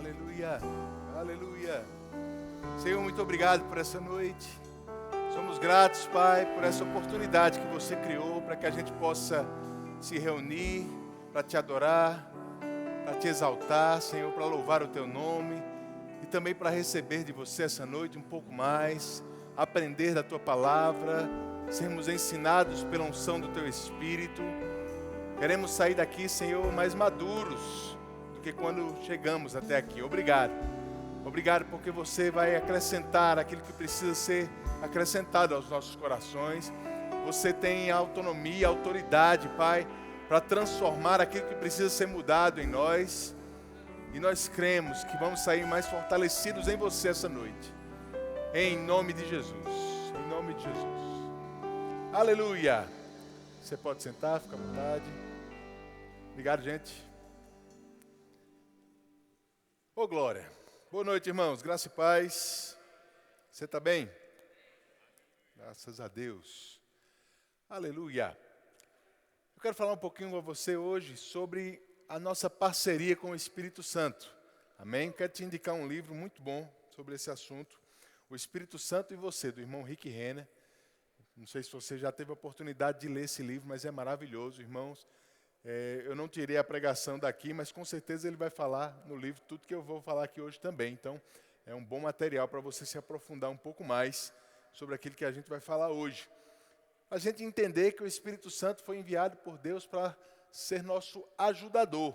Aleluia, aleluia. Senhor, muito obrigado por essa noite. Somos gratos, Pai, por essa oportunidade que você criou para que a gente possa se reunir, para te adorar, para te exaltar, Senhor, para louvar o teu nome e também para receber de você essa noite um pouco mais, aprender da tua palavra, sermos ensinados pela unção do teu Espírito. Queremos sair daqui, Senhor, mais maduros do que quando chegamos até aqui. Obrigado. Obrigado porque você vai acrescentar aquilo que precisa ser acrescentado aos nossos corações. Você tem autonomia, autoridade, Pai, para transformar aquilo que precisa ser mudado em nós. E nós cremos que vamos sair mais fortalecidos em você essa noite. Em nome de Jesus. Em nome de Jesus. Aleluia. Você pode sentar, fica à vontade. Obrigado, gente. Ô, glória. Boa noite, irmãos. Graça e paz. Você está bem? Graças a Deus. Aleluia. Eu quero falar um pouquinho com você hoje sobre a nossa parceria com o Espírito Santo. Amém? Quero te indicar um livro muito bom sobre esse assunto. O Espírito Santo e Você, do irmão Rick Renner. Não sei se você já teve a oportunidade de ler esse livro, mas é maravilhoso, irmãos. Eu não tirei a pregação daqui, mas com certeza ele vai falar no livro tudo que eu vou falar aqui hoje também. Então, é um bom material para você se aprofundar um pouco mais sobre aquilo que a gente vai falar hoje. A gente entender que o Espírito Santo foi enviado por Deus para ser nosso ajudador.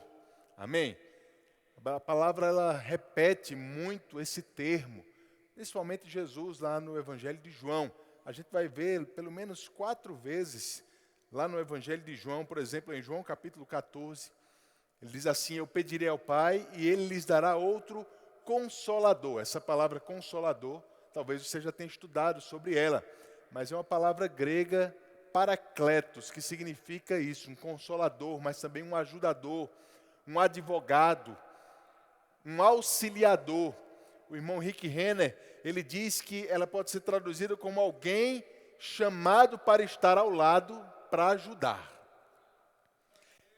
Amém? A palavra ela repete muito esse termo, principalmente Jesus lá no Evangelho de João. A gente vai ver pelo menos 4 vezes lá no Evangelho de João, por exemplo, em João capítulo 14, ele diz assim: eu pedirei ao Pai e Ele lhes dará outro Consolador. Essa palavra Consolador, talvez você já tenha estudado sobre ela, mas é uma palavra grega, Parakletos, que significa isso, um consolador, mas também um ajudador, um advogado, um auxiliador. O irmão Rick Renner, ele diz que ela pode ser traduzida como alguém chamado para estar ao lado, para ajudar.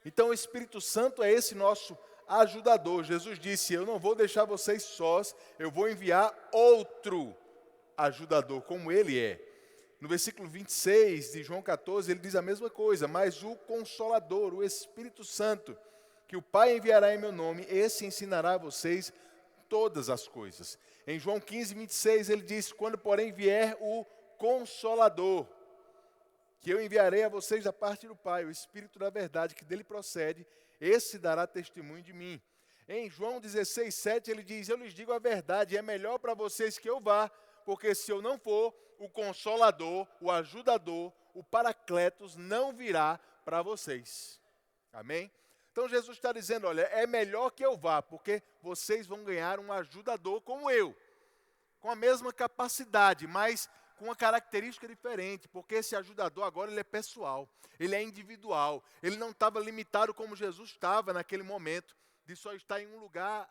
Então o Espírito Santo é esse nosso ajudador. Jesus disse: eu não vou deixar vocês sós, eu vou enviar outro ajudador, como ele é. No versículo 26 de João 14, ele diz a mesma coisa: mas o Consolador, o Espírito Santo, que o Pai enviará em meu nome, esse ensinará a vocês todas as coisas. Em João 15, 26, ele diz: quando porém vier o Consolador, que eu enviarei a vocês da parte do Pai, o Espírito da verdade, que dele procede, esse dará testemunho de mim. Em João 16, 7, ele diz: eu lhes digo a verdade, é melhor para vocês que eu vá, porque se eu não for, o Consolador, o ajudador, o Paracletos não virá para vocês. Amém? Então Jesus está dizendo: olha, é melhor que eu vá, porque vocês vão ganhar um ajudador como eu, com a mesma capacidade, mas com uma característica diferente, porque esse ajudador agora ele é pessoal, ele é individual, ele não estava limitado como Jesus estava naquele momento, de só estar em um lugar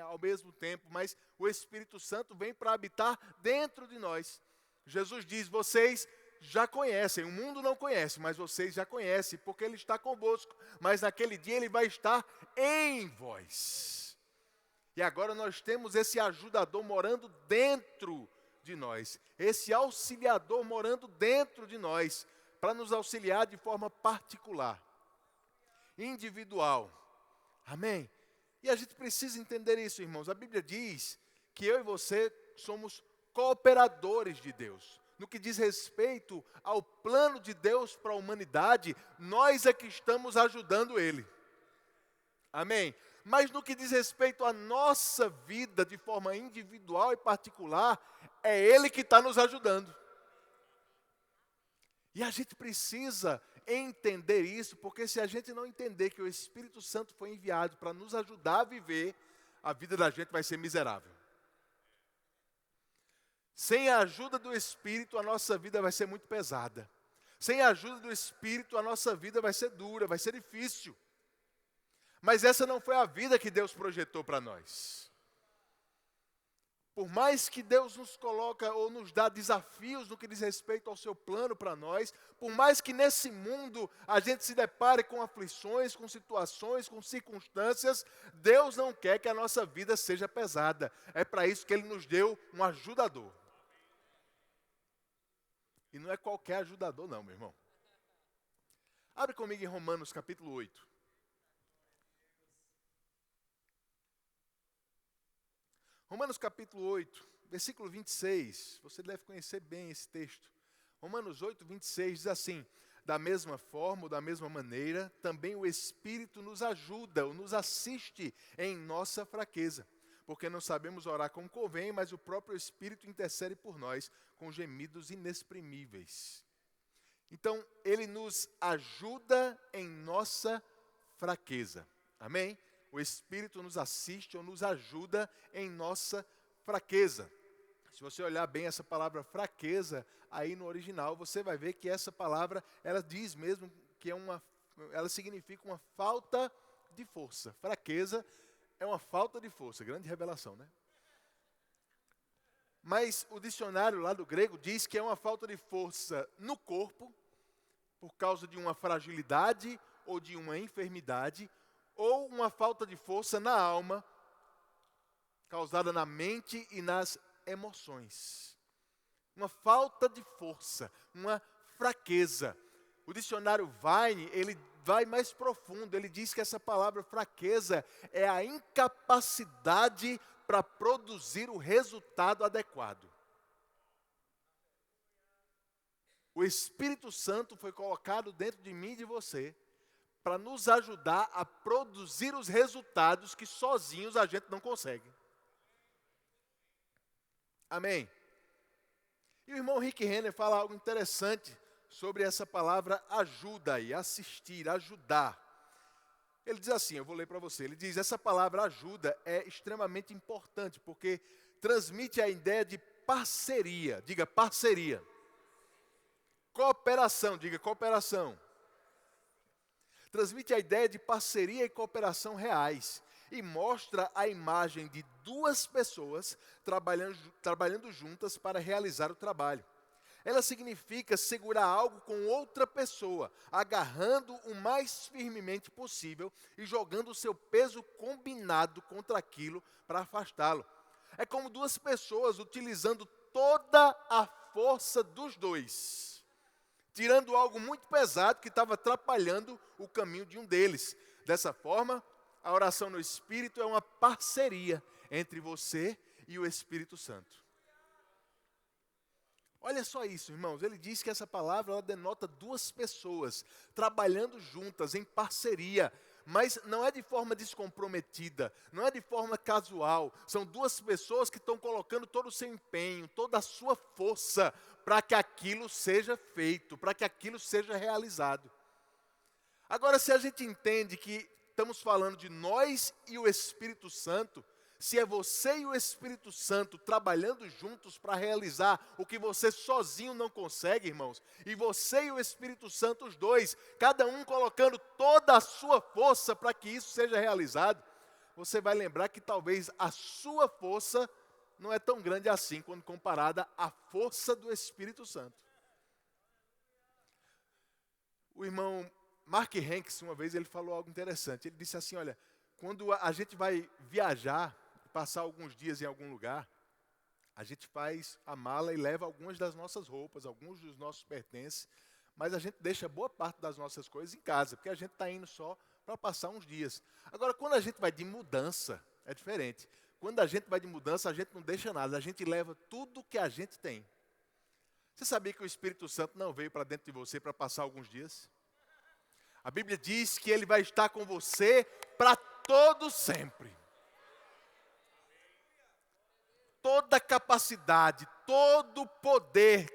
ao mesmo tempo, mas o Espírito Santo vem para habitar dentro de nós. Jesus diz: vocês já conhecem, o mundo não conhece, mas vocês já conhecem, porque ele está convosco, mas naquele dia ele vai estar em vós. E agora nós temos esse ajudador morando dentro de nós, esse auxiliador morando dentro de nós, para nos auxiliar de forma particular, individual. Amém? E a gente precisa entender isso, irmãos. A Bíblia diz que eu e você somos cooperadores de Deus. No que diz respeito ao plano de Deus para a humanidade, nós é que estamos ajudando Ele. Amém? Mas no que diz respeito à nossa vida de forma individual e particular, é Ele que está nos ajudando. E a gente precisa entender isso, porque se a gente não entender que o Espírito Santo foi enviado para nos ajudar a viver, a vida da gente vai ser miserável. Sem a ajuda do Espírito, a nossa vida vai ser muito pesada. Sem a ajuda do Espírito, a nossa vida vai ser dura, vai ser difícil. Mas essa não foi a vida que Deus projetou para nós. Por mais que Deus nos coloca ou nos dá desafios no que diz respeito ao seu plano para nós, por mais que nesse mundo a gente se depare com aflições, com situações, com circunstâncias, Deus não quer que a nossa vida seja pesada. É para isso que Ele nos deu um ajudador. E não é qualquer ajudador não, meu irmão. Abre comigo em Romanos capítulo 8. Romanos capítulo 8, versículo 26, você deve conhecer bem esse texto. Romanos 8, 26 diz assim: da mesma forma, ou da mesma maneira, também o Espírito nos ajuda, ou nos assiste em nossa fraqueza. Porque não sabemos orar como convém, mas o próprio Espírito intercede por nós com gemidos inexprimíveis. Então, Ele nos ajuda em nossa fraqueza. Amém? O Espírito nos assiste ou nos ajuda em nossa fraqueza. Se você olhar bem essa palavra fraqueza, aí no original, você vai ver que essa palavra, ela diz mesmo que ela significa uma falta de força. Fraqueza é uma falta de força, grande revelação, né? Mas o dicionário lá do grego diz que é uma falta de força no corpo, por causa de uma fragilidade ou de uma enfermidade, ou uma falta de força na alma, causada na mente e nas emoções. Uma falta de força, uma fraqueza. O dicionário Vine, ele vai mais profundo, ele diz que essa palavra fraqueza é a incapacidade para produzir o resultado adequado. O Espírito Santo foi colocado dentro de mim e de você, para nos ajudar a produzir os resultados que sozinhos a gente não consegue. Amém? E o irmão Rick Renner fala algo interessante sobre essa palavra ajuda aí, assistir, ajudar. Ele diz assim, eu vou ler para você, ele diz, essa palavra ajuda é extremamente importante, porque transmite a ideia de parceria, diga parceria. Cooperação, diga cooperação. Transmite a ideia de parceria e cooperação reais e mostra a imagem de duas pessoas trabalhando juntas para realizar o trabalho. Ela significa segurar algo com outra pessoa, agarrando o mais firmemente possível e jogando o seu peso combinado contra aquilo para afastá-lo. É como duas pessoas utilizando toda a força dos dois, tirando algo muito pesado que estava atrapalhando o caminho de um deles. Dessa forma, a oração no Espírito é uma parceria entre você e o Espírito Santo. Olha só isso, irmãos. Ele diz que essa palavra ela denota duas pessoas trabalhando juntas, em parceria. Mas não é de forma descomprometida, não é de forma casual. São duas pessoas que estão colocando todo o seu empenho, toda a sua força para que aquilo seja feito, para que aquilo seja realizado. Agora, se a gente entende que estamos falando de nós e o Espírito Santo, se é você e o Espírito Santo trabalhando juntos para realizar o que você sozinho não consegue, irmãos, e você e o Espírito Santo, os dois, cada um colocando toda a sua força para que isso seja realizado, você vai lembrar que talvez a sua força não é tão grande assim quando comparada à força do Espírito Santo. O irmão Mark Hanks, uma vez, ele falou algo interessante. Ele disse assim, olha, quando a gente vai viajar, passar alguns dias em algum lugar, a gente faz a mala e leva algumas das nossas roupas, alguns dos nossos pertences, mas a gente deixa boa parte das nossas coisas em casa, porque a gente está indo só para passar uns dias. Agora, quando a gente vai de mudança, é diferente. Quando a gente vai de mudança, a gente não deixa nada, a gente leva tudo que a gente tem. Você sabia que o Espírito Santo não veio para dentro de você para passar alguns dias? A Bíblia diz que Ele vai estar com você para todo sempre. Toda a capacidade, todo o poder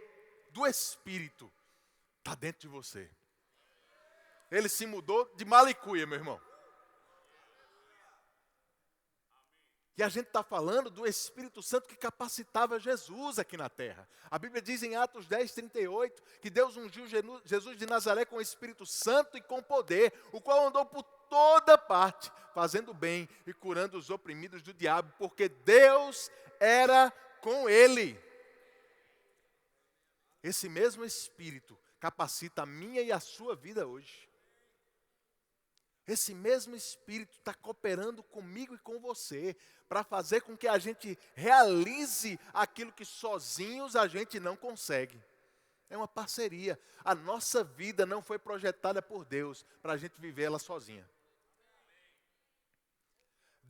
do Espírito está dentro de você. Ele se mudou de malicuia, meu irmão. E a gente está falando do Espírito Santo que capacitava Jesus aqui na terra. A Bíblia diz em Atos 10, 38, que Deus ungiu Jesus de Nazaré com o Espírito Santo e com poder, o qual andou por toda parte, fazendo bem e curando os oprimidos do diabo, porque Deus era com ele. Esse mesmo Espírito capacita a minha e a sua vida hoje. Esse mesmo Espírito está cooperando comigo e com você para fazer com que a gente realize aquilo que sozinhos a gente não consegue. É uma parceria. A nossa vida não foi projetada por Deus para a gente viver ela sozinha.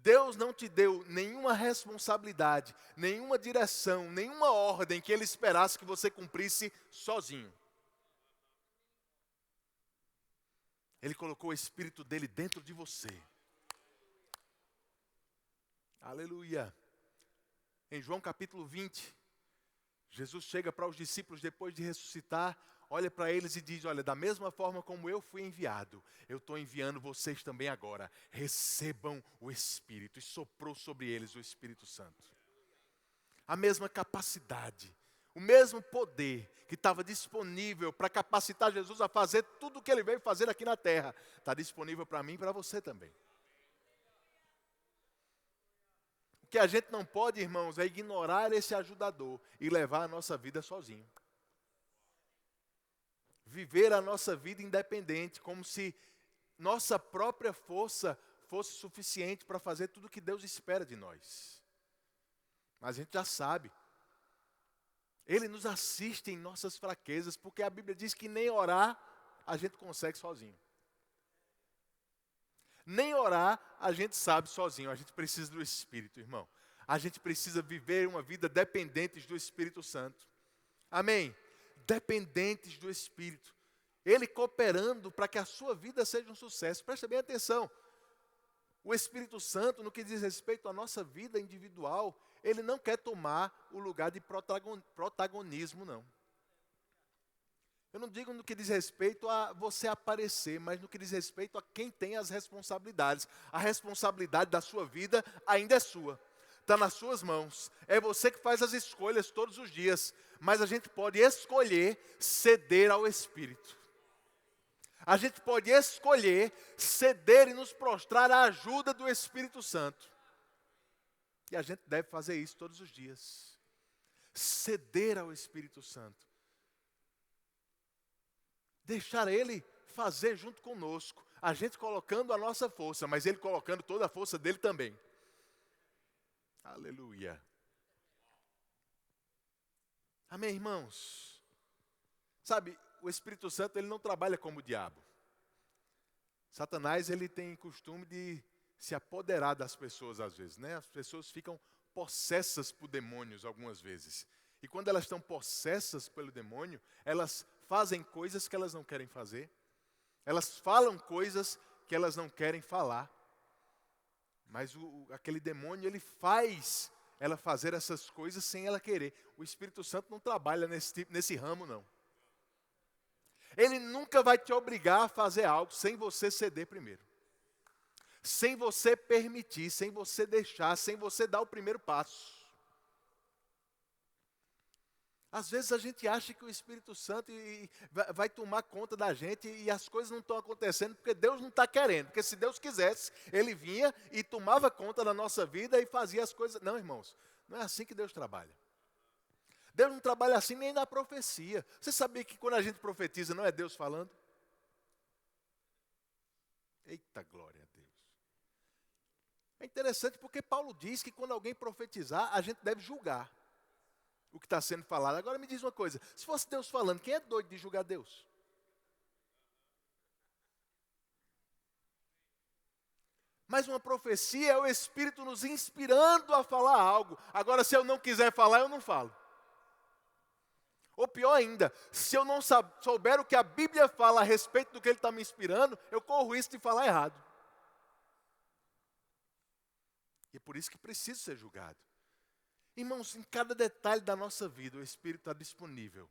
Deus não te deu nenhuma responsabilidade, nenhuma direção, nenhuma ordem que Ele esperasse que você cumprisse sozinho. Ele colocou o Espírito dele dentro de você. Aleluia. Em João capítulo 20, Jesus chega para os discípulos depois de ressuscitar, olha para eles e diz, olha, da mesma forma como eu fui enviado, eu estou enviando vocês também agora. Recebam o Espírito. E soprou sobre eles o Espírito Santo. A mesma capacidade, o mesmo poder que estava disponível para capacitar Jesus a fazer tudo o que Ele veio fazer aqui na terra, está disponível para mim e para você também. O que a gente não pode, irmãos, é ignorar esse ajudador e levar a nossa vida sozinho. Viver a nossa vida independente, como se nossa própria força fosse suficiente para fazer tudo o que Deus espera de nós. Mas a gente já sabe. Ele nos assiste em nossas fraquezas, porque a Bíblia diz que nem orar a gente consegue sozinho. Nem orar a gente sabe sozinho, a gente precisa do Espírito, irmão. A gente precisa viver uma vida dependentes do Espírito Santo. Amém? Dependentes do Espírito. Ele cooperando para que a sua vida seja um sucesso. Presta bem atenção. O Espírito Santo, no que diz respeito à nossa vida individual, ele não quer tomar o lugar de protagonismo, não. Eu não digo no que diz respeito a você aparecer, mas no que diz respeito a quem tem as responsabilidades. A responsabilidade da sua vida ainda é sua. Está nas suas mãos. É você que faz as escolhas todos os dias. Mas a gente pode escolher ceder ao Espírito. A gente pode escolher ceder e nos prostrar à ajuda do Espírito Santo. E a gente deve fazer isso todos os dias. Ceder ao Espírito Santo. Deixar Ele fazer junto conosco. A gente colocando a nossa força, mas Ele colocando toda a força dele também. Aleluia. Amém, irmãos? Sabe, o Espírito Santo ele não trabalha como o diabo. Satanás ele tem costume de se apoderar das pessoas às vezes, né? As pessoas ficam possessas por demônios algumas vezes. E quando elas estão possessas pelo demônio, elas fazem coisas que elas não querem fazer. Elas falam coisas que elas não querem falar. Mas aquele demônio, ele faz ela fazer essas coisas sem ela querer. O Espírito Santo não trabalha nesse ramo, não. Ele nunca vai te obrigar a fazer algo sem você ceder primeiro. Sem você permitir, sem você deixar, sem você dar o primeiro passo. Às vezes a gente acha que o Espírito Santo vai tomar conta da gente e as coisas não estão acontecendo porque Deus não está querendo. Porque se Deus quisesse, Ele vinha e tomava conta da nossa vida e fazia as coisas. Não, irmãos, não é assim que Deus trabalha. Deus não trabalha assim nem na profecia. Você sabia que quando a gente profetiza não é Deus falando? Eita glória a Deus. É interessante porque Paulo diz que quando alguém profetizar, a gente deve julgar o que está sendo falado. Agora me diz uma coisa, se fosse Deus falando, quem é doido de julgar Deus? Mas uma profecia é o Espírito nos inspirando a falar algo. Agora se eu não quiser falar, eu não falo. Ou pior ainda, se eu não souber o que a Bíblia fala a respeito do que Ele está me inspirando, eu corro risco de falar errado. E é por isso que preciso ser julgado. Irmãos, em cada detalhe da nossa vida, o Espírito está disponível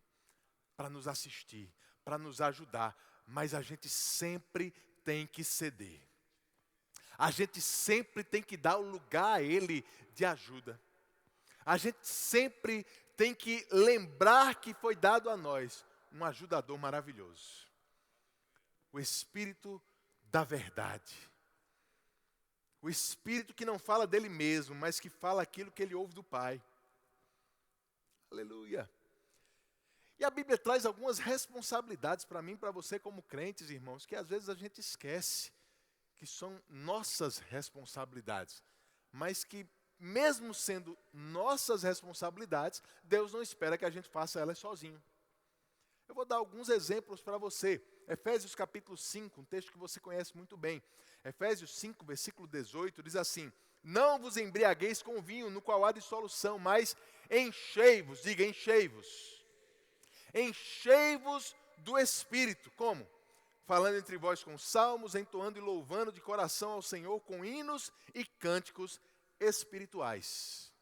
para nos assistir, para nos ajudar, mas a gente sempre tem que ceder. A gente sempre tem que dar o lugar a Ele de ajuda. A gente sempre tem que lembrar que foi dado a nós um ajudador maravilhoso. O Espírito da verdade. O Espírito que não fala dele mesmo, mas que fala aquilo que ele ouve do Pai. Aleluia. E a Bíblia traz algumas responsabilidades para mim e para você como crentes, irmãos, que às vezes a gente esquece que são nossas responsabilidades, mas que mesmo sendo nossas responsabilidades, Deus não espera que a gente faça elas sozinho. Eu vou dar alguns exemplos para você. Efésios capítulo 5, um texto que você conhece muito bem. Efésios 5, versículo 18, diz assim: não vos embriagueis com vinho, no qual há dissolução, mas enchei-vos, diga enchei-vos. Enchei-vos do Espírito. Como? Falando entre vós com salmos, entoando e louvando de coração ao Senhor com hinos e cânticos espirituais.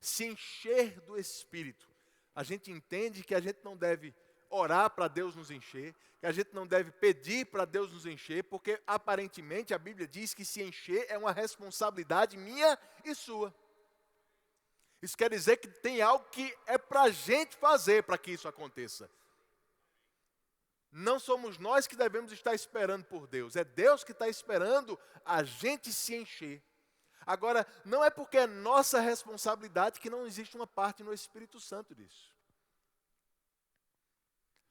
Se encher do Espírito. A gente entende que a gente não deve orar para Deus nos encher, que a gente não deve pedir para Deus nos encher, porque aparentemente a Bíblia diz que se encher é uma responsabilidade minha e sua. Isso quer dizer que tem algo que é para a gente fazer para que isso aconteça. Não somos nós que devemos estar esperando por Deus, é Deus que está esperando a gente se encher. Agora, não é porque é nossa responsabilidade que não existe uma parte no Espírito Santo disso.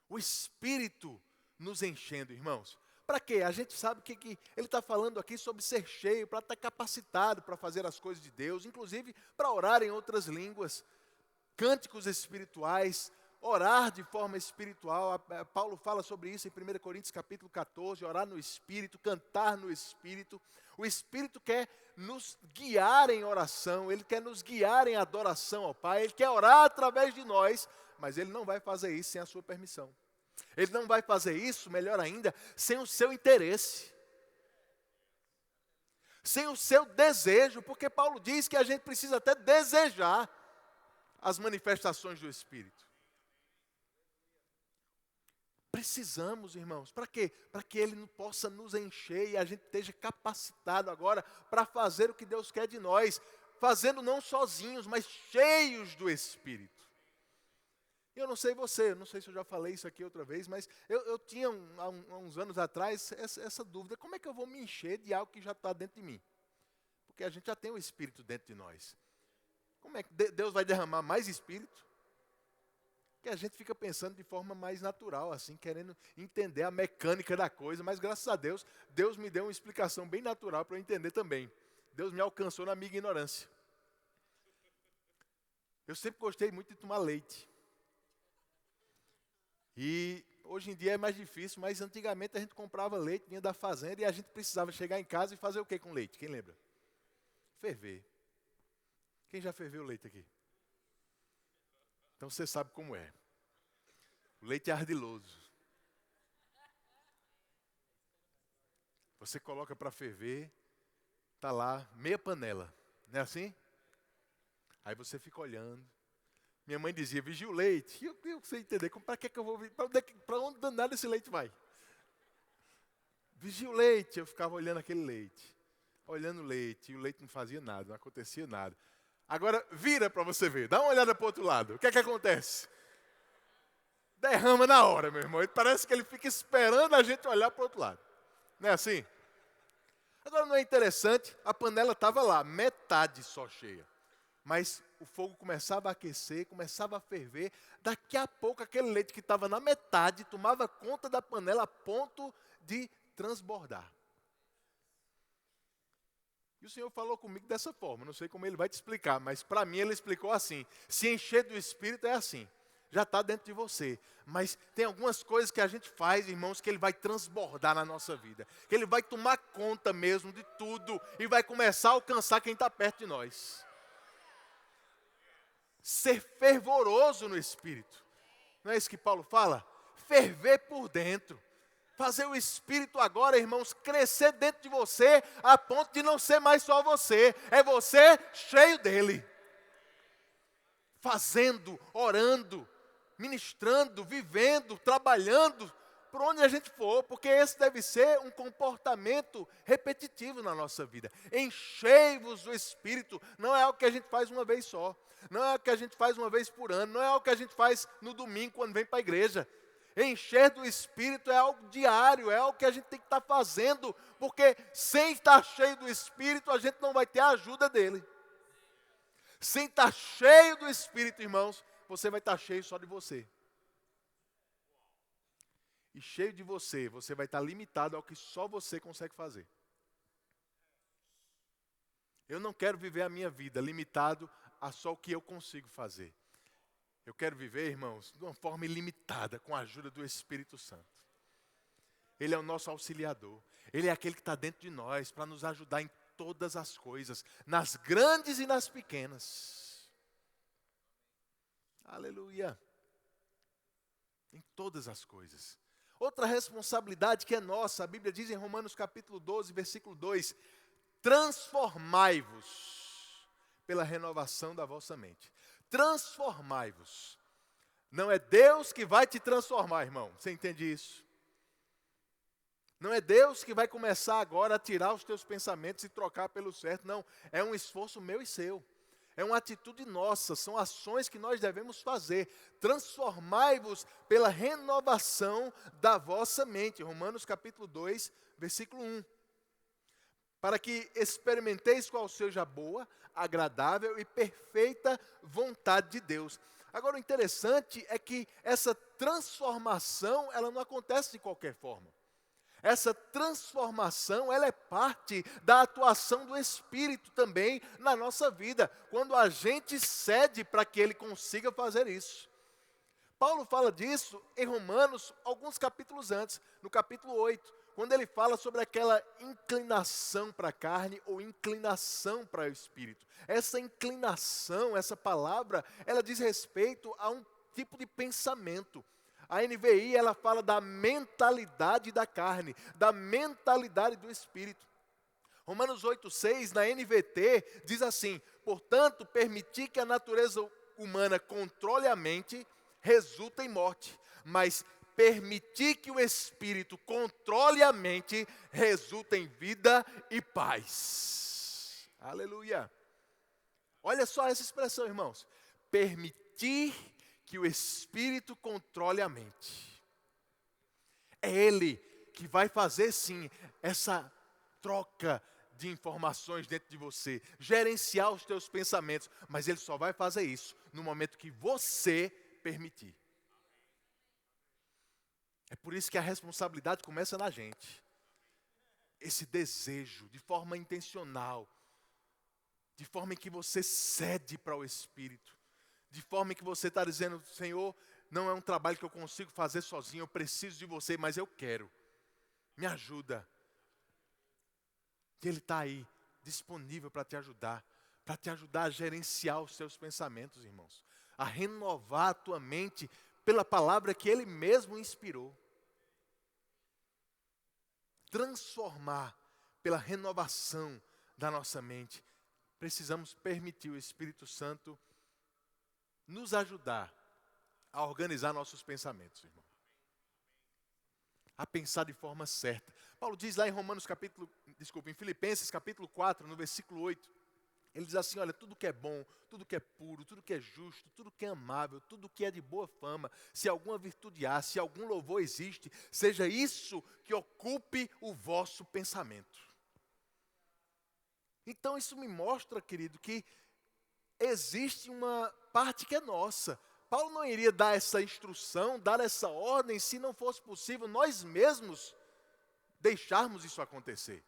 O Espírito nos enchendo, irmãos. Para quê? A gente sabe que ele está falando aqui sobre ser cheio, para estar capacitado para fazer as coisas de Deus, inclusive para orar em outras línguas, cânticos espirituais, orar de forma espiritual. Paulo fala sobre isso em 1 Coríntios capítulo 14, orar no Espírito, cantar no Espírito. O Espírito quer nos guiar em oração, Ele quer nos guiar em adoração ao Pai, Ele quer orar através de nós, mas Ele não vai fazer isso sem a sua permissão. Ele não vai fazer isso, melhor ainda, sem o seu interesse. Sem o seu desejo, porque Paulo diz que a gente precisa até desejar as manifestações do Espírito. Precisamos, irmãos, para quê? Para que Ele possa nos encher e a gente esteja capacitado agora para fazer o que Deus quer de nós, fazendo não sozinhos, mas cheios do Espírito. Eu não sei você, não sei se eu já falei isso aqui outra vez, mas eu tinha há uns anos atrás essa dúvida: como é que eu vou me encher de algo que já está dentro de mim? Porque a gente já tem o Espírito dentro de nós. Como é que Deus vai derramar mais Espírito? Que a gente fica pensando de forma mais natural, assim, querendo entender a mecânica da coisa, mas graças a Deus, Deus me deu uma explicação bem natural para eu entender também. Deus me alcançou na minha ignorância. Eu sempre gostei muito de tomar leite. E hoje em dia é mais difícil, mas antigamente a gente comprava leite, vinha da fazenda e a gente precisava chegar em casa e fazer o que com leite? Quem lembra? Ferver. Quem já ferveu leite aqui? Então você sabe como é. O leite é ardiloso. Você coloca para ferver, está lá meia panela, não é assim? Aí você fica olhando. Minha mãe dizia: vigia o leite. E eu sei entender, para que eu vou, para onde danado esse leite vai? Vigia o leite. Eu ficava olhando aquele leite, olhando o leite, e o leite não fazia nada, não acontecia nada. Agora, vira para você ver, dá uma olhada para o outro lado. O que é que acontece? Derrama na hora, meu irmão. Parece que ele fica esperando a gente olhar para o outro lado. Não é assim? Agora, não é interessante? A panela estava lá, metade só cheia. Mas o fogo começava a aquecer, começava a ferver. Daqui a pouco, aquele leite que estava na metade tomava conta da panela a ponto de transbordar. E o Senhor falou comigo dessa forma. Não sei como Ele vai te explicar, mas para mim Ele explicou assim: se encher do Espírito é assim. Já está dentro de você. Mas tem algumas coisas que a gente faz, irmãos, que Ele vai transbordar na nossa vida. Que Ele vai tomar conta mesmo de tudo e vai começar a alcançar quem está perto de nós. Ser fervoroso no Espírito. Não é isso que Paulo fala? Ferver por dentro. Fazer o Espírito agora, irmãos, crescer dentro de você a ponto de não ser mais só você. É você cheio dele. Fazendo, orando, ministrando, vivendo, trabalhando, por onde a gente for, porque esse deve ser um comportamento repetitivo na nossa vida. Enchei-vos do Espírito, não é algo que a gente faz uma vez só, não é algo que a gente faz uma vez por ano, não é algo que a gente faz no domingo quando vem para a igreja. Encher do Espírito é algo diário, é algo que a gente tem que estar fazendo, porque sem estar cheio do Espírito, a gente não vai ter a ajuda dele. Sem estar cheio do Espírito, irmãos, você vai estar cheio só de você. E cheio de você, você vai estar limitado ao que só você consegue fazer. Eu não quero viver a minha vida limitado a só o que eu consigo fazer. Eu quero viver, irmãos, de uma forma ilimitada, com a ajuda do Espírito Santo. Ele é o nosso auxiliador. Ele é aquele que está dentro de nós para nos ajudar em todas as coisas, nas grandes e nas pequenas. Aleluia. Em todas as coisas. Outra responsabilidade que é nossa, a Bíblia diz em Romanos capítulo 12, versículo 2, transformai-vos pela renovação da vossa mente. Transformai-vos. Não é Deus que vai te transformar, irmão. Você entende isso? Não é Deus que vai começar agora a tirar os teus pensamentos e trocar pelo certo. Não, é um esforço meu e seu. É uma atitude nossa, são ações que nós devemos fazer. Transformai-vos pela renovação da vossa mente. Romanos capítulo 2, versículo 1. Para que experimenteis qual seja a boa, agradável e perfeita vontade de Deus. Agora, o interessante é que essa transformação, ela não acontece de qualquer forma. Essa transformação, ela é parte da atuação do Espírito também na nossa vida, quando a gente cede para que Ele consiga fazer isso. Paulo fala disso em Romanos, alguns capítulos antes, no capítulo 8, quando ele fala sobre aquela inclinação para a carne ou inclinação para o Espírito. Essa inclinação, essa palavra, ela diz respeito a um tipo de pensamento. A NVI, ela fala da mentalidade da carne, da mentalidade do Espírito. Romanos 8,6, na NVT, diz assim: portanto, permitir que a natureza humana controle a mente resulta em morte, mas permitir que o Espírito controle a mente resulta em vida e paz. Aleluia. Olha só essa expressão, irmãos. Permitir que o Espírito controle a mente. É Ele que vai fazer, sim, essa troca de informações dentro de você, gerenciar os teus pensamentos, mas Ele só vai fazer isso no momento que você permitir. É por isso que a responsabilidade começa na gente. Esse desejo, de forma intencional, de forma em que você cede para o Espírito, de forma em que você está dizendo: Senhor, não é um trabalho que eu consigo fazer sozinho, eu preciso de você, mas eu quero. Me ajuda. E Ele está aí, disponível para te ajudar a gerenciar os seus pensamentos, irmãos, a renovar a tua mente pela palavra que Ele mesmo inspirou. Transformar pela renovação da nossa mente. Precisamos permitir o Espírito Santo nos ajudar a organizar nossos pensamentos, irmão. A pensar de forma certa. Paulo diz lá em em Filipenses capítulo 4, no versículo 8, ele diz assim: olha, tudo que é bom, tudo que é puro, tudo que é justo, tudo que é amável, tudo que é de boa fama, se alguma virtude há, se algum louvor existe, seja isso que ocupe o vosso pensamento. Então isso me mostra, querido, que existe uma parte que é nossa. Paulo não iria dar essa instrução, dar essa ordem, se não fosse possível nós mesmos deixarmos isso acontecer.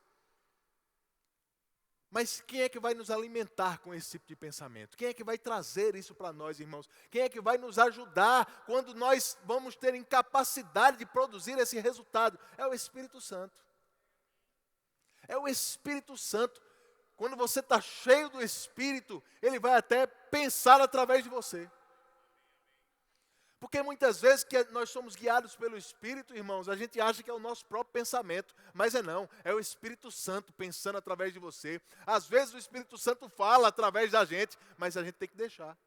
Mas quem é que vai nos alimentar com esse tipo de pensamento? Quem é que vai trazer isso para nós, irmãos? Quem é que vai nos ajudar quando nós vamos ter incapacidade de produzir esse resultado? É o Espírito Santo. É o Espírito Santo. Quando você está cheio do Espírito, Ele vai até pensar através de você. Porque muitas vezes que nós somos guiados pelo Espírito, irmãos, a gente acha que é o nosso próprio pensamento, mas não, é o Espírito Santo pensando através de você. Às vezes o Espírito Santo fala através da gente, mas a gente tem que deixar.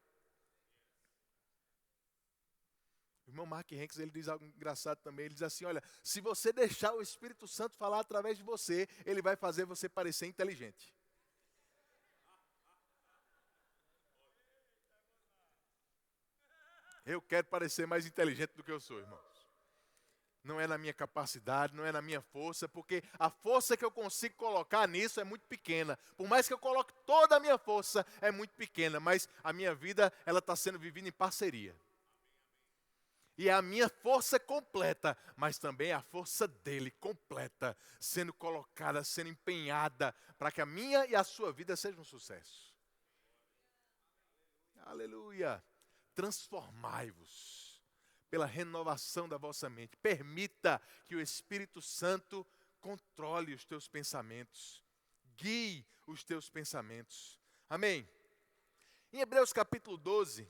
O irmão Mark Henks, ele diz algo engraçado também, ele diz assim: olha, se você deixar o Espírito Santo falar através de você, ele vai fazer você parecer inteligente. Eu quero parecer mais inteligente do que eu sou, irmãos. não é na minha capacidade, não é na minha força, porque a força que eu consigo colocar nisso é muito pequena. Por mais que eu coloque toda a minha força, é muito pequena, mas a minha vida ela está sendo vivida em parceria. E é a minha força completa, mas também a força dele completa, sendo colocada, sendo empenhada, para que a minha e a sua vida seja um sucesso. Aleluia! Transformai-vos pela renovação da vossa mente. Permita que o Espírito Santo controle os teus pensamentos, guie os teus pensamentos. Amém? Em Hebreus capítulo 12,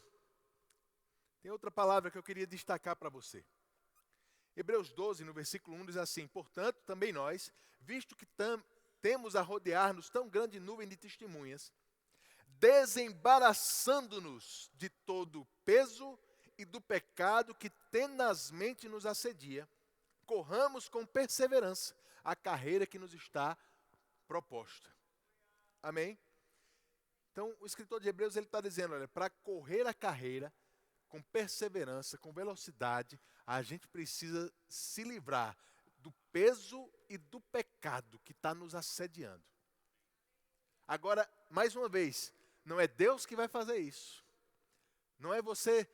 tem outra palavra que eu queria destacar para você. Hebreus 12, no versículo 1, diz assim: portanto, também nós, visto que temos a rodear-nos tão grande nuvem de testemunhas, desembaraçando-nos de todo o peso e do pecado que tenazmente nos assedia, corramos com perseverança a carreira que nos está proposta. Amém? Então, o escritor de Hebreus ele está dizendo, olha, para correr a carreira com perseverança, com velocidade, a gente precisa se livrar do peso e do pecado que está nos assediando. Agora, mais uma vez, não é Deus que vai fazer isso. Não é você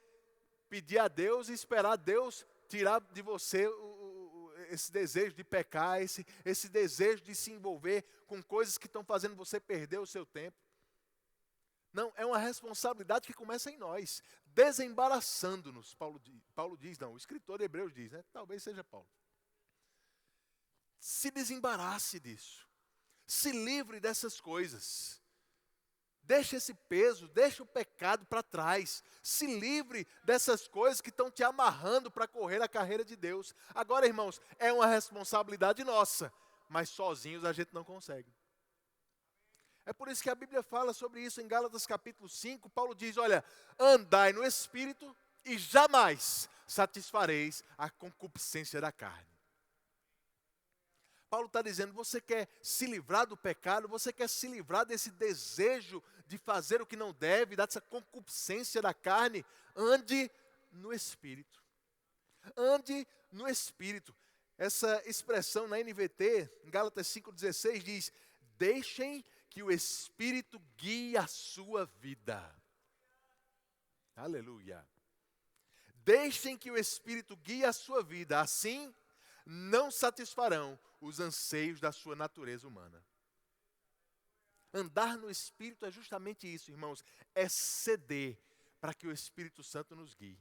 pedir a Deus e esperar Deus tirar de você esse desejo de pecar, esse desejo de se envolver com coisas que estão fazendo você perder o seu tempo. Não, é uma responsabilidade que começa em nós, desembaraçando-nos. Paulo diz, não, o escritor de Hebreus diz, né? Talvez seja Paulo. Se desembarace disso. Se livre dessas coisas. Deixa esse peso, deixa o pecado para trás. Se livre dessas coisas que estão te amarrando para correr a carreira de Deus. Agora, irmãos, é uma responsabilidade nossa, mas sozinhos a gente não consegue. É por isso que a Bíblia fala sobre isso em Gálatas capítulo 5. Paulo diz, olha, andai no Espírito e jamais satisfareis a concupiscência da carne. Paulo está dizendo, você quer se livrar do pecado, você quer se livrar desse desejo de fazer o que não deve, dessa concupiscência da carne, ande no Espírito. Ande no Espírito. Essa expressão na NVT, em Gálatas 5,16, diz, deixem que o Espírito guie a sua vida. Aleluia. Deixem que o Espírito guie a sua vida, assim não satisfarão os anseios da sua natureza humana. Andar no Espírito é justamente isso, irmãos, é ceder para que o Espírito Santo nos guie.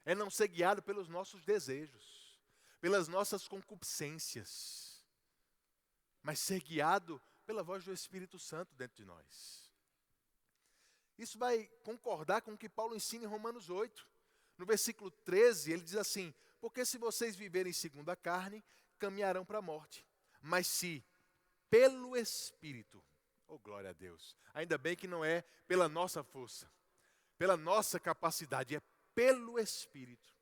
É não ser guiado pelos nossos desejos, pelas nossas concupiscências, mas ser guiado pela voz do Espírito Santo dentro de nós. Isso vai concordar com o que Paulo ensina em Romanos 8. No versículo 13, ele diz assim, porque se vocês viverem segundo a carne, caminharão para a morte. Mas se pelo Espírito, oh glória a Deus, ainda bem que não é pela nossa força, pela nossa capacidade, é pelo Espírito.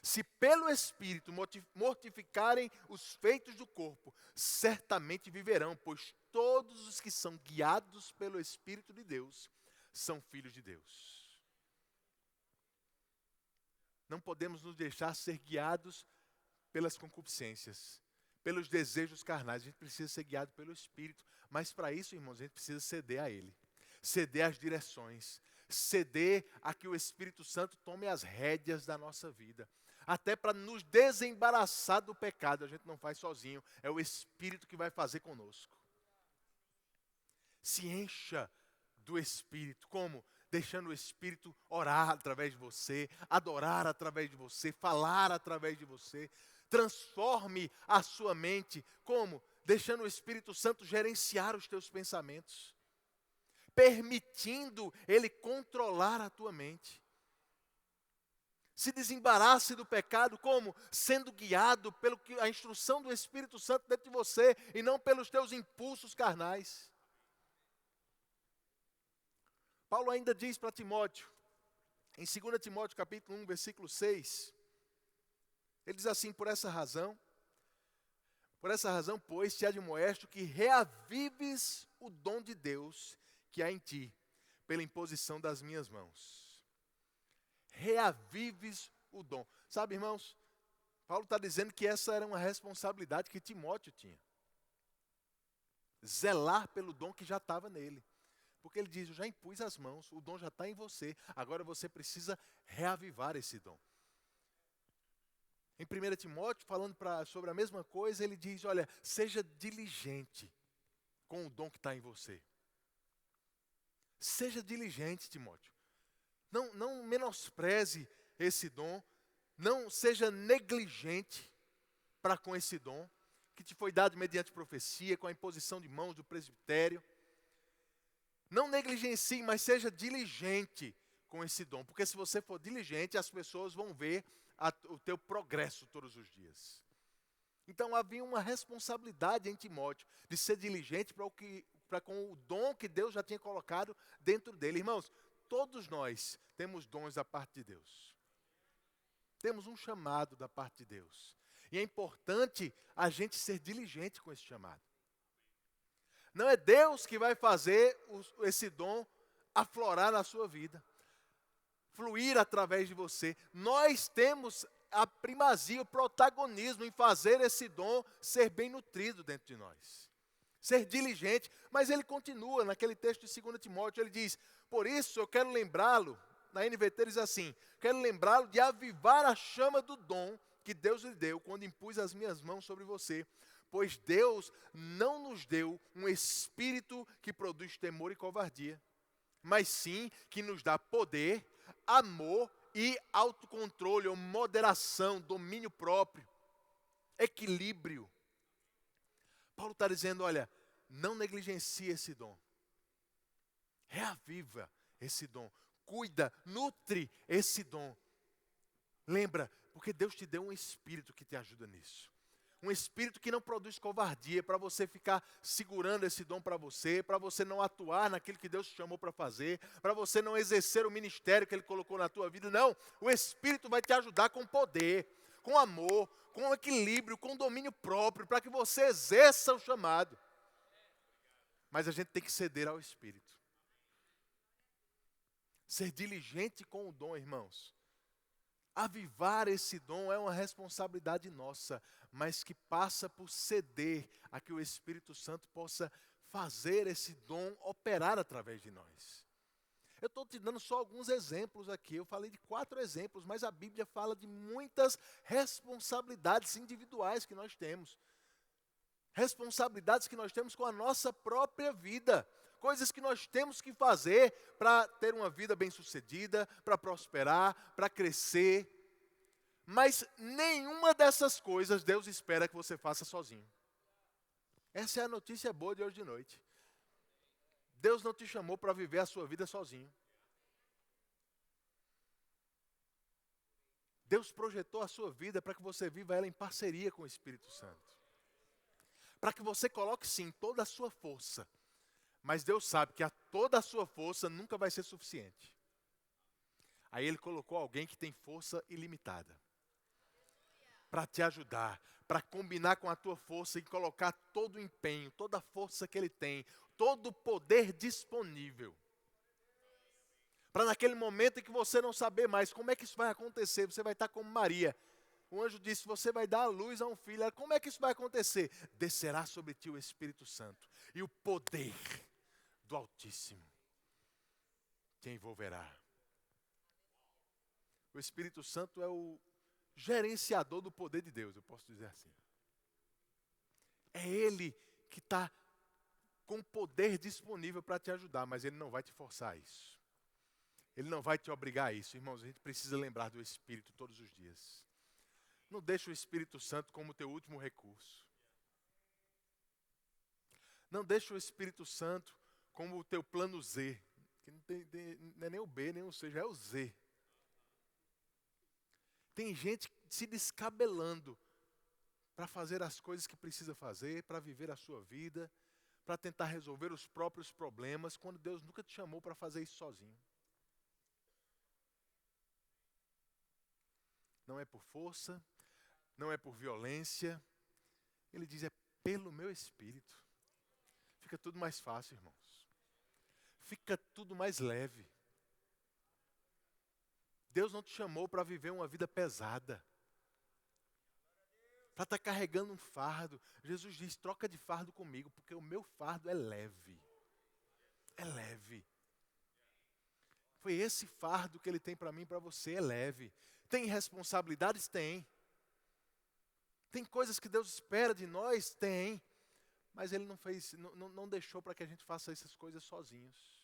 Se pelo Espírito mortificarem os feitos do corpo, certamente viverão, pois todos os que são guiados pelo Espírito de Deus são filhos de Deus. Não podemos nos deixar ser guiados pelas concupiscências, pelos desejos carnais. A gente precisa ser guiado pelo Espírito. Mas para isso, irmãos, a gente precisa ceder a Ele. Ceder às direções. Ceder a que o Espírito Santo tome as rédeas da nossa vida. Até para nos desembaraçar do pecado. A gente não faz sozinho. É o Espírito que vai fazer conosco. Se encha do Espírito. Como? Deixando o Espírito orar através de você, adorar através de você, falar através de você. Transforme a sua mente. Como? Deixando o Espírito Santo gerenciar os teus pensamentos. Permitindo Ele controlar a tua mente. Se desembarace do pecado, como? Sendo guiado pela a instrução do Espírito Santo dentro de você, e não pelos teus impulsos carnais. Paulo ainda diz para Timóteo, em 2 Timóteo capítulo 1, versículo 6, ele diz assim, por essa razão, pois, te admoesto que reavives o dom de Deus que há em ti, pela imposição das minhas mãos. Reavives o dom. Sabe, irmãos, Paulo está dizendo que essa era uma responsabilidade que Timóteo tinha. Zelar pelo dom que já estava nele. Porque ele diz, eu já impus as mãos, o dom já está em você, agora você precisa reavivar esse dom. Em 1 Timóteo, falando sobre a mesma coisa, ele diz, olha, seja diligente com o dom que está em você. Seja diligente, Timóteo. Não menospreze esse dom, não seja negligente para com esse dom, que te foi dado mediante profecia, com a imposição de mãos do presbitério. Não negligencie, mas seja diligente com esse dom. Porque se você for diligente, as pessoas vão ver o teu progresso todos os dias. Então havia uma responsabilidade em Timóteo de ser diligente para com o dom que Deus já tinha colocado dentro dele. Irmãos, todos nós temos dons da parte de Deus. Temos um chamado da parte de Deus. E é importante a gente ser diligente com esse chamado. Não é Deus que vai fazer esse dom aflorar na sua vida, fluir através de você. Nós temos a primazia, o protagonismo em fazer esse dom ser bem nutrido dentro de nós. Ser diligente, mas ele continua naquele texto de 2 Timóteo, ele diz, por isso eu quero lembrá-lo, na NVT diz assim, quero lembrá-lo de avivar a chama do dom que Deus lhe deu quando impus as minhas mãos sobre você. Pois Deus não nos deu um espírito que produz temor e covardia, mas sim que nos dá poder, amor e autocontrole, ou moderação, domínio próprio, equilíbrio. Paulo está dizendo, olha, não negligencie esse dom. Reaviva esse dom. Cuida, nutre esse dom. Lembra, porque Deus te deu um espírito que te ajuda nisso. Um espírito que não produz covardia, para você ficar segurando esse dom para você não atuar naquilo que Deus te chamou para fazer, para você não exercer o ministério que Ele colocou na tua vida. Não, o Espírito vai te ajudar com poder, com amor, com equilíbrio, com domínio próprio, para que você exerça o chamado. Mas a gente tem que ceder ao Espírito. Ser diligente com o dom, irmãos. Avivar esse dom é uma responsabilidade nossa, mas que passa por ceder a que o Espírito Santo possa fazer esse dom operar através de nós. Eu estou te dando só alguns exemplos aqui, eu falei de 4 exemplos, mas a Bíblia fala de muitas responsabilidades individuais que nós temos. Responsabilidades que nós temos com a nossa própria vida. Coisas que nós temos que fazer para ter uma vida bem-sucedida, para prosperar, para crescer. Mas nenhuma dessas coisas Deus espera que você faça sozinho. Essa é a notícia boa de hoje de noite. Deus não te chamou para viver a sua vida sozinho. Deus projetou a sua vida para que você viva ela em parceria com o Espírito Santo. Para que você coloque sim toda a sua força. Mas Deus sabe que toda a sua força nunca vai ser suficiente. Aí Ele colocou alguém que tem força ilimitada. Para te ajudar, para combinar com a tua força e colocar todo o empenho, toda a força que Ele tem, todo o poder disponível. Para naquele momento em que você não saber mais como é que isso vai acontecer, você vai estar como Maria. O anjo disse, você vai dar a luz a um filho. Como é que isso vai acontecer? Descerá sobre ti o Espírito Santo. E o poder do Altíssimo te envolverá. O Espírito Santo é o gerenciador do poder de Deus, eu posso dizer assim. É Ele que está com poder disponível para te ajudar, mas Ele não vai te forçar a isso. Ele não vai te obrigar a isso. Irmãos, a gente precisa lembrar do Espírito todos os dias. Não deixe o Espírito Santo como teu último recurso. Não deixe o Espírito Santo como o teu plano Z, que não é nem o B, nem o C, já é o Z. Tem gente se descabelando para fazer as coisas que precisa fazer, para viver a sua vida, para tentar resolver os próprios problemas, quando Deus nunca te chamou para fazer isso sozinho. Não é por força, não é por violência. Ele diz, é pelo meu Espírito. Fica tudo mais fácil, irmãos. Fica tudo mais leve. Deus não te chamou para viver uma vida pesada, para estar carregando um fardo. Jesus diz, troca de fardo comigo, porque o meu fardo é leve. É leve. Foi esse fardo que Ele tem para mim e para você, é leve. Tem responsabilidades? Tem. Tem coisas que Deus espera de nós? Tem. Mas Ele não deixou para que a gente faça essas coisas sozinhos.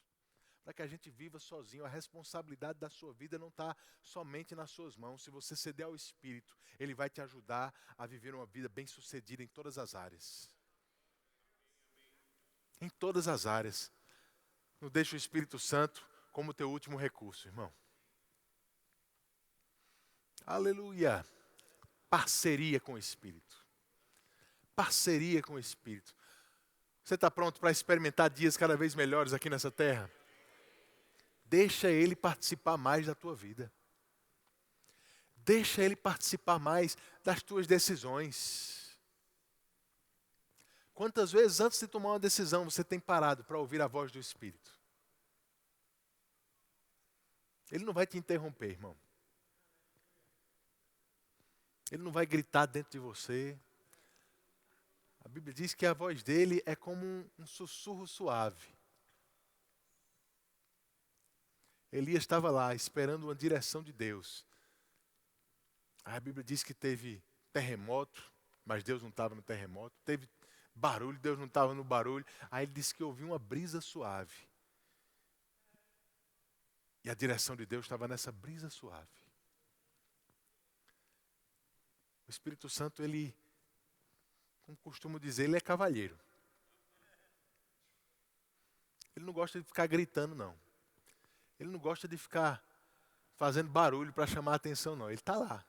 Para que a gente viva sozinho. A responsabilidade da sua vida não está somente nas suas mãos. Se você ceder ao Espírito, Ele vai te ajudar a viver uma vida bem-sucedida em todas as áreas. Em todas as áreas. Não deixe o Espírito Santo como teu último recurso, irmão. Aleluia. Parceria com o Espírito. Parceria com o Espírito. Você está pronto para experimentar dias cada vez melhores aqui nessa terra? Deixa Ele participar mais da tua vida. Deixa Ele participar mais das tuas decisões. Quantas vezes antes de tomar uma decisão você tem parado para ouvir a voz do Espírito? Ele não vai te interromper, irmão. Ele não vai gritar dentro de você. A Bíblia diz que a voz dele é como um sussurro suave. Elias estava lá esperando uma direção de Deus. A Bíblia diz que teve terremoto, mas Deus não estava no terremoto. Teve barulho, Deus não estava no barulho. Aí ele disse que ouviu uma brisa suave. E a direção de Deus estava nessa brisa suave. O Espírito Santo, ele, como costumo dizer, ele é cavalheiro. Ele não gosta de ficar gritando, não. Ele não gosta de ficar fazendo barulho para chamar a atenção, não. Ele está lá,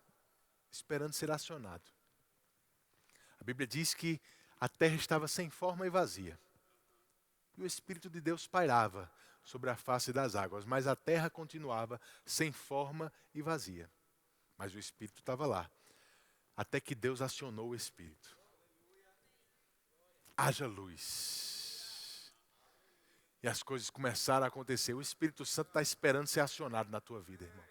esperando ser acionado. A Bíblia diz que a terra estava sem forma e vazia. E o Espírito de Deus pairava sobre a face das águas, mas a terra continuava sem forma e vazia. Mas o Espírito estava lá, até que Deus acionou o Espírito. Haja luz. E as coisas começaram a acontecer. O Espírito Santo está esperando ser acionado na tua vida, irmão.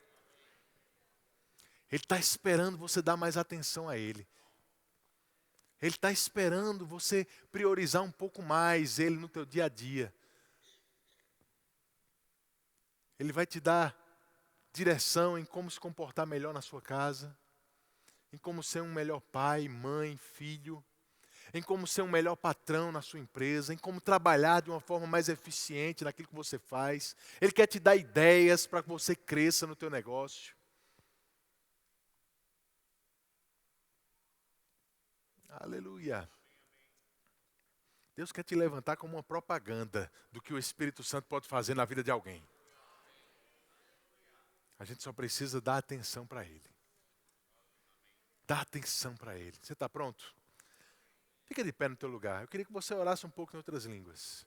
Ele está esperando você dar mais atenção a Ele. Ele está esperando você priorizar um pouco mais Ele no teu dia a dia. Ele vai te dar direção em como se comportar melhor na sua casa, em como ser um melhor pai, mãe, filho, em como ser um melhor patrão na sua empresa, em como trabalhar de uma forma mais eficiente naquilo que você faz. Ele quer te dar ideias para que você cresça no teu negócio. Aleluia. Deus quer te levantar como uma propaganda do que o Espírito Santo pode fazer na vida de alguém. A gente só precisa dar atenção para Ele. Dá atenção para Ele. Você está pronto? Fica de pé no teu lugar. Eu queria que você orasse um pouco em outras línguas.